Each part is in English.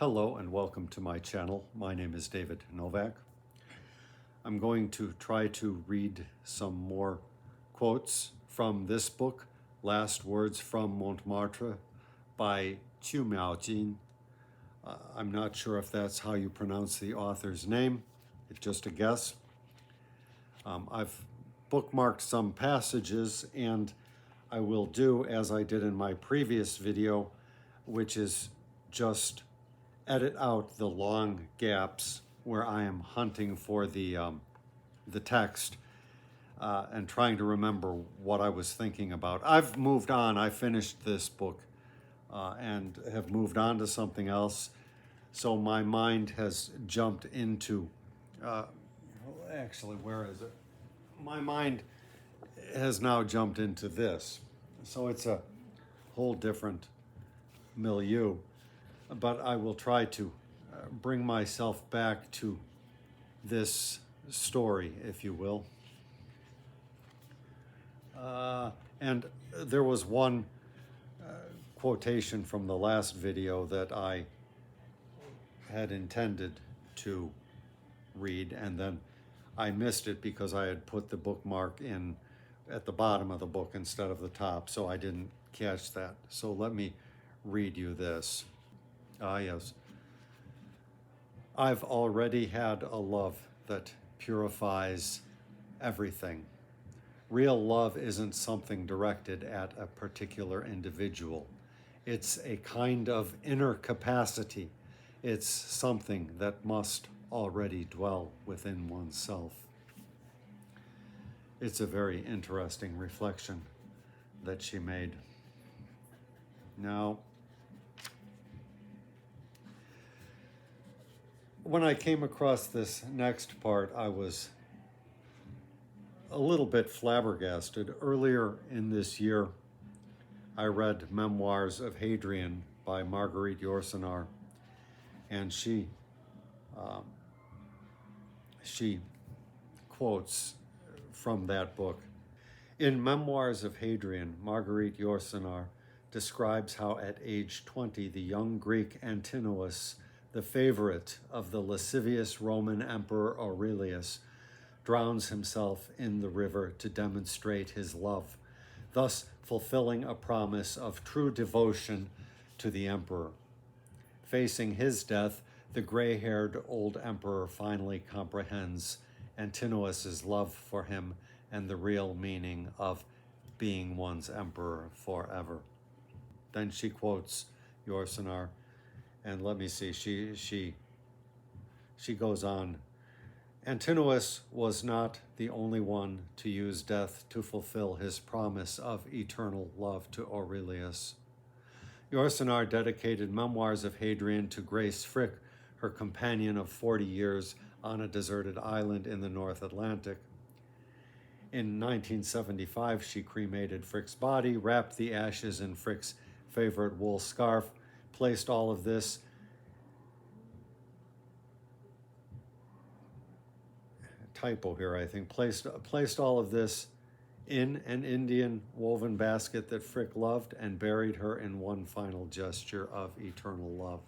Hello and welcome to my channel. My name is David Novak. I'm going to try to read some more quotes from this book, Last Words from Montmartre by Miaojin. I'm not sure if that's how you pronounce the author's name. It's just a guess. I've bookmarked some passages, and I will do as I did in my previous video, which is just edit out the long gaps where I am hunting for the text and trying to remember what I was thinking about. I've moved on. I finished this book and have moved on to something else. So my mind has jumped into, actually, where is it? My mind has now jumped into this. So it's a whole different milieu. But I will try to bring myself back to this story, if you will. And there was one quotation from the last video that I had intended to read, and then I missed it because I had put the bookmark in at the bottom of the book instead of the top, so I didn't catch that. So let me read you this. Yes. I've already had a love that purifies everything. Real love isn't something directed at a particular individual. It's a kind of inner capacity. It's something that must already dwell within oneself. It's a very interesting reflection that she made. Now, when I came across this next part, I was a little bit flabbergasted. Earlier in this year, I read Memoirs of Hadrian by Marguerite Yourcenar, and she quotes from that book. In Memoirs of Hadrian, Marguerite Yourcenar describes how at age 20, the young Greek Antinous, the favorite of the lascivious Roman Emperor Aurelius, drowns himself in the river to demonstrate his love, thus fulfilling a promise of true devotion to the emperor. Facing his death, the gray-haired old emperor finally comprehends Antinous's love for him and the real meaning of being one's emperor forever. Then she quotes Yourcenar, and let me see, she goes on. Antinous was not the only one to use death to fulfill his promise of eternal love to Aurelius. Yourcenar dedicated Memoirs of Hadrian to Grace Frick, her companion of 40 years on a deserted island in the North Atlantic. In 1975, she cremated Frick's body, wrapped the ashes in Frick's favorite wool scarf, placed all of this typo here, I think, placed all of this in an Indian woven basket that Frick loved and buried her in one final gesture of eternal love.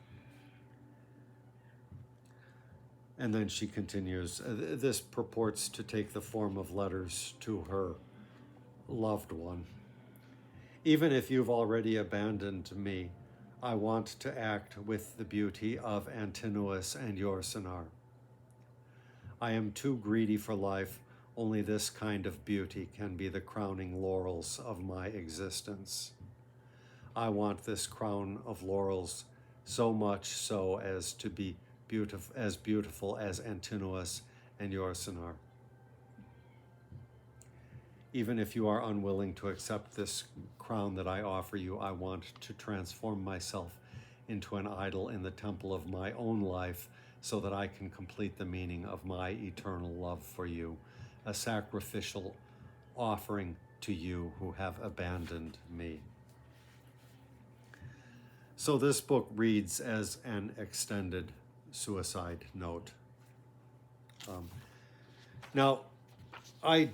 And then she continues, this purports to take the form of letters to her loved one. Even if you've already abandoned me, I want to act with the beauty of Antinous and Yourcenar. I am too greedy for life. Only this kind of beauty can be the crowning laurels of my existence. I want this crown of laurels so much so as to be beautiful as Antinous and Yourcenar. Even if you are unwilling to accept this crown that I offer you, I want to transform myself into an idol in the temple of my own life so that I can complete the meaning of my eternal love for you, a sacrificial offering to you who have abandoned me. So this book reads as an extended suicide note. Now, I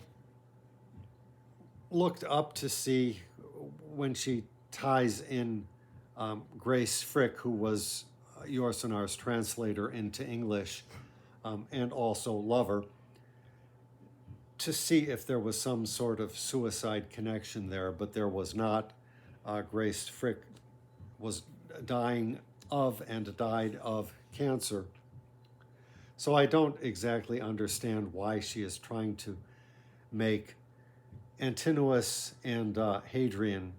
looked up to see when she ties in Grace Frick, who was Yourcenar's translator into English, and also lover, to see if there was some sort of suicide connection there, but there was not. Grace Frick was dying of and died of cancer. So I don't exactly understand why she is trying to make Antinous and Hadrian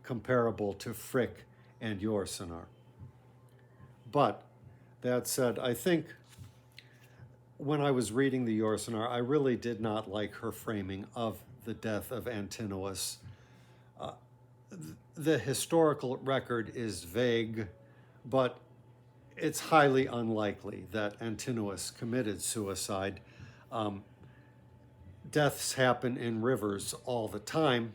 comparable to Frick and Yourcenar. But that said, I think when I was reading the Yourcenar, I really did not like her framing of the death of Antinous. The historical record is vague, but it's highly unlikely that Antinous committed suicide. Deaths happen in rivers all the time,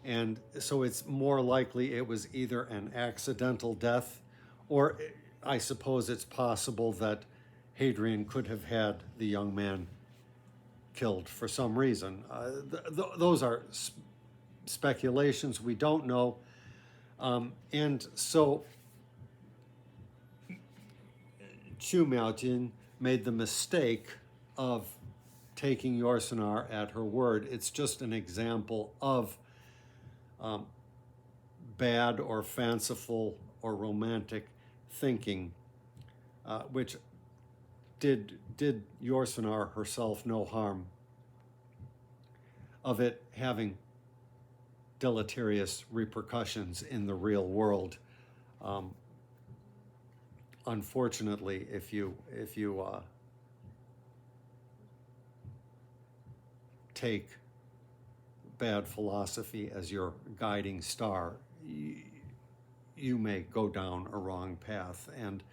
and so it's more likely it was either an accidental death, or I suppose it's possible that Hadrian could have had the young man killed for some reason. Those are speculations. We don't know. And so Miaojin made the mistake of taking Yourcenar at her word. It's just an example of bad or fanciful or romantic thinking, which did Yourcenar herself no harm, of it having deleterious repercussions in the real world. Unfortunately, if you take bad philosophy as your guiding star, you may go down a wrong path. And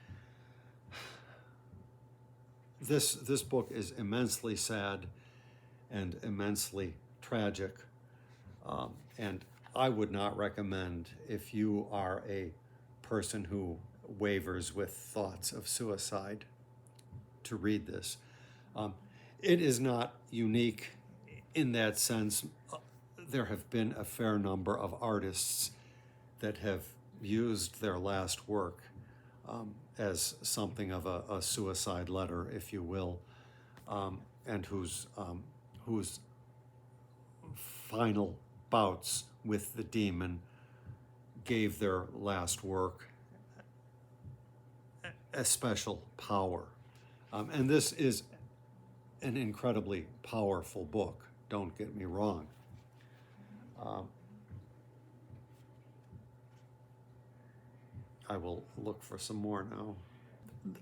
this book is immensely sad and immensely tragic. And I would not recommend, if you are a person who wavers with thoughts of suicide, to read this. It is not unique in that sense. There have been a fair number of artists that have used their last work as something of a suicide letter, if you will, and whose final bouts with the demon gave their last work a special power. And this is an incredibly powerful book, don't get me wrong. I will look for some more now.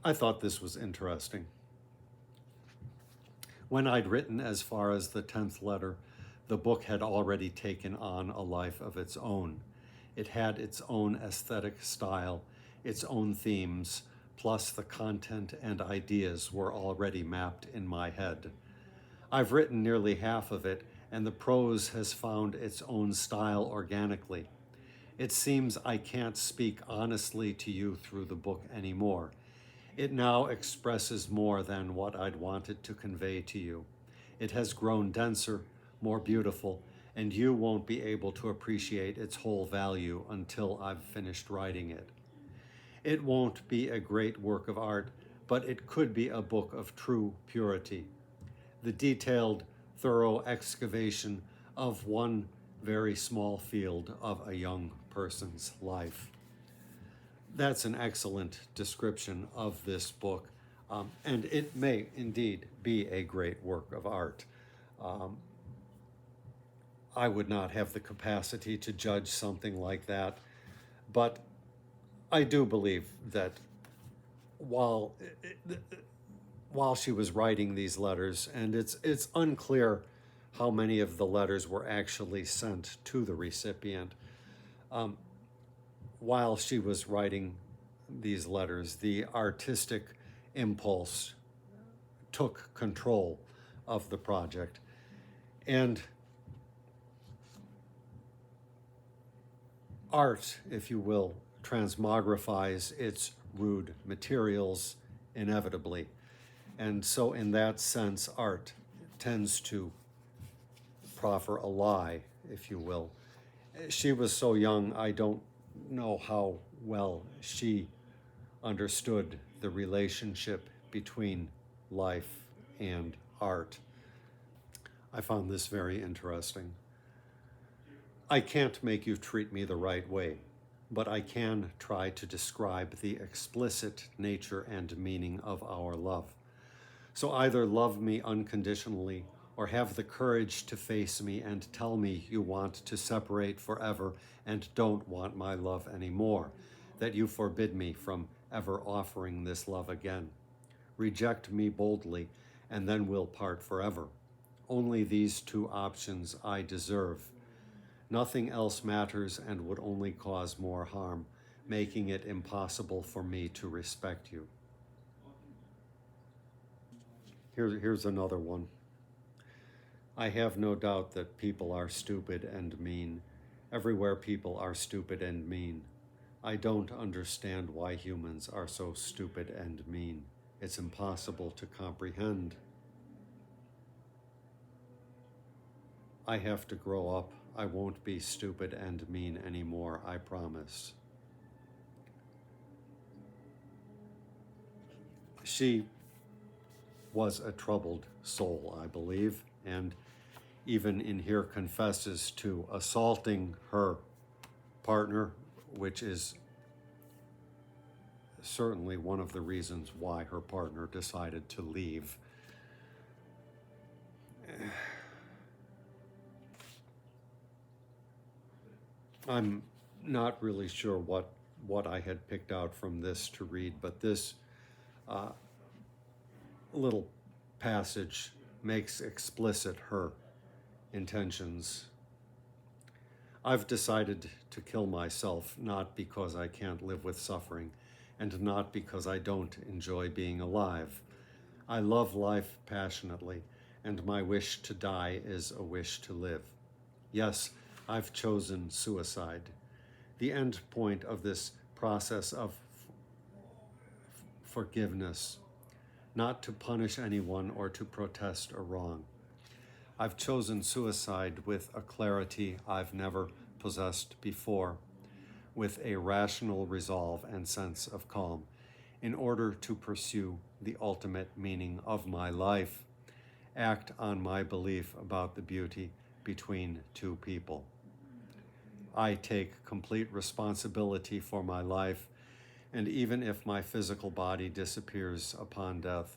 I thought this was interesting. When I'd written as far as the 10th letter, the book had already taken on a life of its own. It had its own aesthetic style, its own themes, plus the content and ideas were already mapped in my head. I've written nearly half of it, and the prose has found its own style organically. It seems I can't speak honestly to you through the book anymore. It now expresses more than what I'd wanted to convey to you. It has grown denser, more beautiful, and you won't be able to appreciate its whole value until I've finished writing it. It won't be a great work of art, but it could be a book of true purity. The detailed, thorough excavation of one very small field of a young person's life. That's an excellent description of this book, and it may indeed be a great work of art. I would not have the capacity to judge something like that, but I do believe that while she was writing these letters, and it's unclear how many of the letters were actually sent to the recipient, while she was writing these letters, the artistic impulse took control of the project. And art, if you will, transmogrifies its rude materials inevitably. And so in that sense, art tends to proffer a lie, if you will. She was so young, I don't know how well she understood the relationship between life and art. I found this very interesting. I can't make you treat me the right way, but I can try to describe the explicit nature and meaning of our love. So either love me unconditionally or have the courage to face me and tell me you want to separate forever and don't want my love anymore, that you forbid me from ever offering this love again. Reject me boldly, and then we'll part forever. Only these two options I deserve. Nothing else matters and would only cause more harm, making it impossible for me to respect you. Here's another one. I have no doubt that people are stupid and mean. Everywhere people are stupid and mean. I don't understand why humans are so stupid and mean. It's impossible to comprehend. I have to grow up. I won't be stupid and mean anymore, I promise. She was a troubled soul, I believe, and even in here confesses to assaulting her partner, which is certainly one of the reasons why her partner decided to leave. I'm not really sure what I had picked out from this to read, but this little passage makes explicit her intentions. I've decided to kill myself, not because I can't live with suffering, and not because I don't enjoy being alive. I love life passionately, and my wish to die is a wish to live. Yes, I've chosen suicide. The end point of this process of forgiveness, not to punish anyone or to protest a wrong. I've chosen suicide with a clarity I've never possessed before, with a rational resolve and sense of calm, in order to pursue the ultimate meaning of my life, act on my belief about the beauty between two people. I take complete responsibility for my life, and even if my physical body disappears upon death,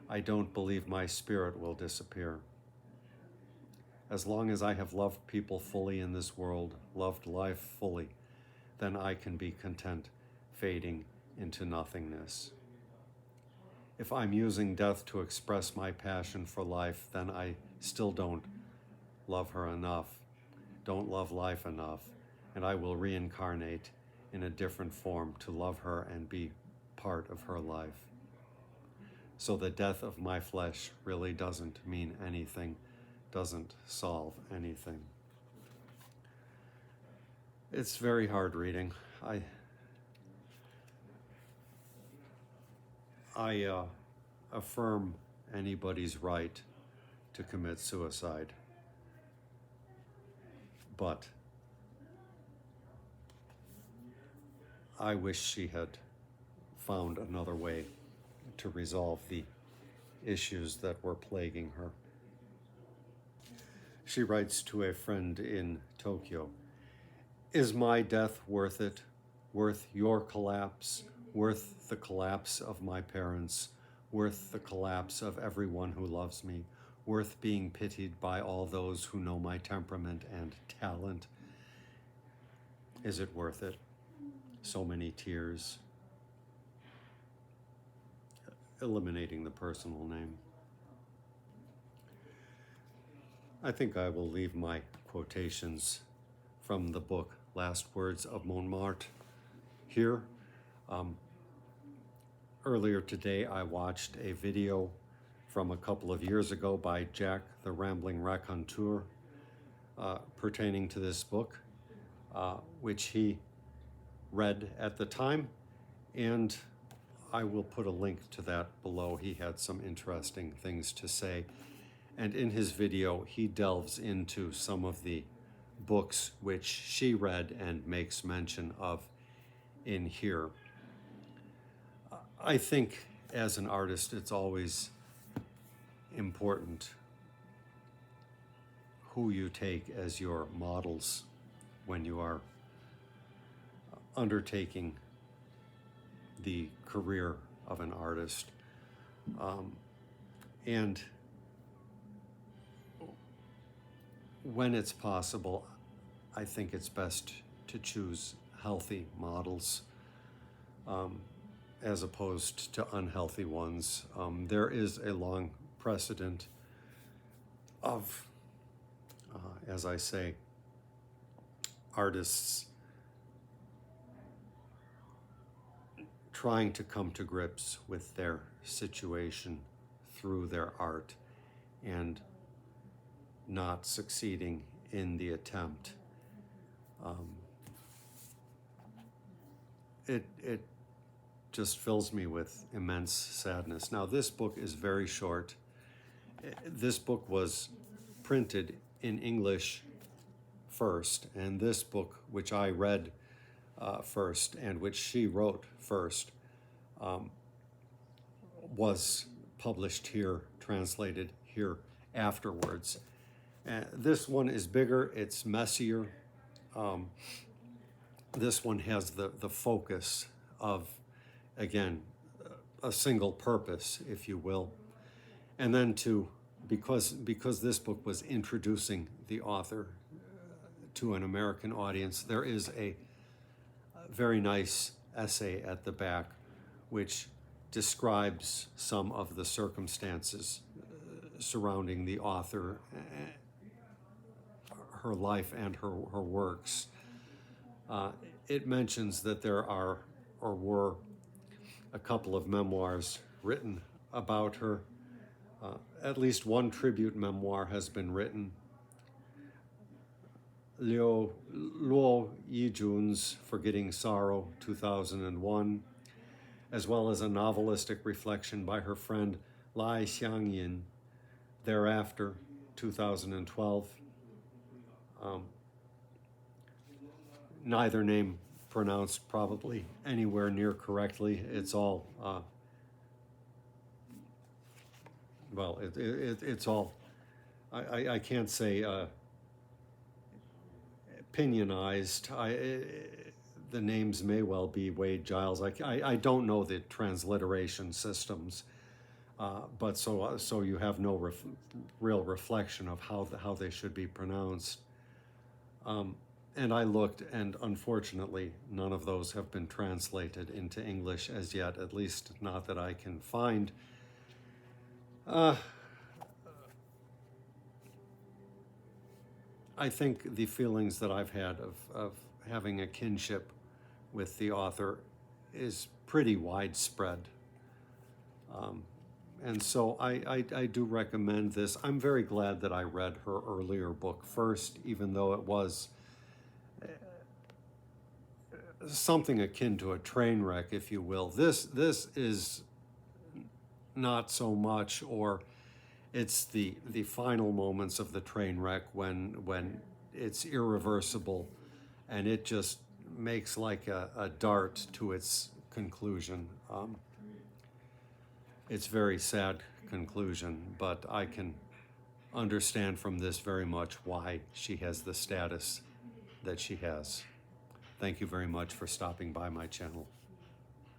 I don't believe my spirit will disappear. As long as I have loved people fully in this world, loved life fully, then I can be content fading into nothingness. If I'm using death to express my passion for life, then I still don't love her enough, don't love life enough, and I will reincarnate in a different form to love her and be part of her life. So the death of my flesh really doesn't mean anything, doesn't solve anything. It's very hard reading. I affirm anybody's right to commit suicide, but I wish she had found another way to resolve the issues that were plaguing her. She writes to a friend in Tokyo, "Is my death worth it? Worth your collapse? Worth the collapse of my parents? Worth the collapse of everyone who loves me? Worth being pitied by all those who know my temperament and talent? Is it worth it? So many tears." Eliminating the personal name. I think I will leave my quotations from the book Last Words of Montmartre here. Earlier today, I watched a video from a couple of years ago by Jack the Rambling Raconteur pertaining to this book, which he read at the time, and I will put a link to that below. He had some interesting things to say. And in his video, he delves into some of the books which she read and makes mention of in here. I think as an artist, it's always important who you take as your models when you are undertaking the career of an artist. And when it's possible, I think it's best to choose healthy models as opposed to unhealthy ones. There is a long precedent of, as I say, artists trying to come to grips with their situation through their art and not succeeding in the attempt. It just fills me with immense sadness. Now, this book is very short. This book was printed in English first, and this book, which I read first and which she wrote first, was published here, translated here afterwards. This one is bigger, it's messier. This one has the focus of, again, a single purpose, if you will. And then because this book was introducing the author to an American audience, there is a very nice essay at the back which describes some of the circumstances surrounding the author, her life and her works. It mentions that there are or were a couple of memoirs written about her. At least one tribute memoir has been written. Luo Yijun's Forgetting Sorrow, 2001, as well as a novelistic reflection by her friend Lai Xiangyin, Thereafter, 2012. Neither name pronounced probably anywhere near correctly. It's all, it's all, I can't say opinionized. The names may well be Wade Giles. I don't know the transliteration systems, but so you have no real reflection of how they should be pronounced. And I looked, and unfortunately, none of those have been translated into English as yet, at least not that I can find. I think the feelings that I've had of having a kinship with the author is pretty widespread. And so I do recommend this. I'm very glad that I read her earlier book first, even though it was something akin to a train wreck, if you will. This is not so much, or it's the final moments of the train wreck when it's irreversible and it just makes like a dart to its conclusion. It's a very sad conclusion, but I can understand from this very much why she has the status that she has. Thank you very much for stopping by my channel.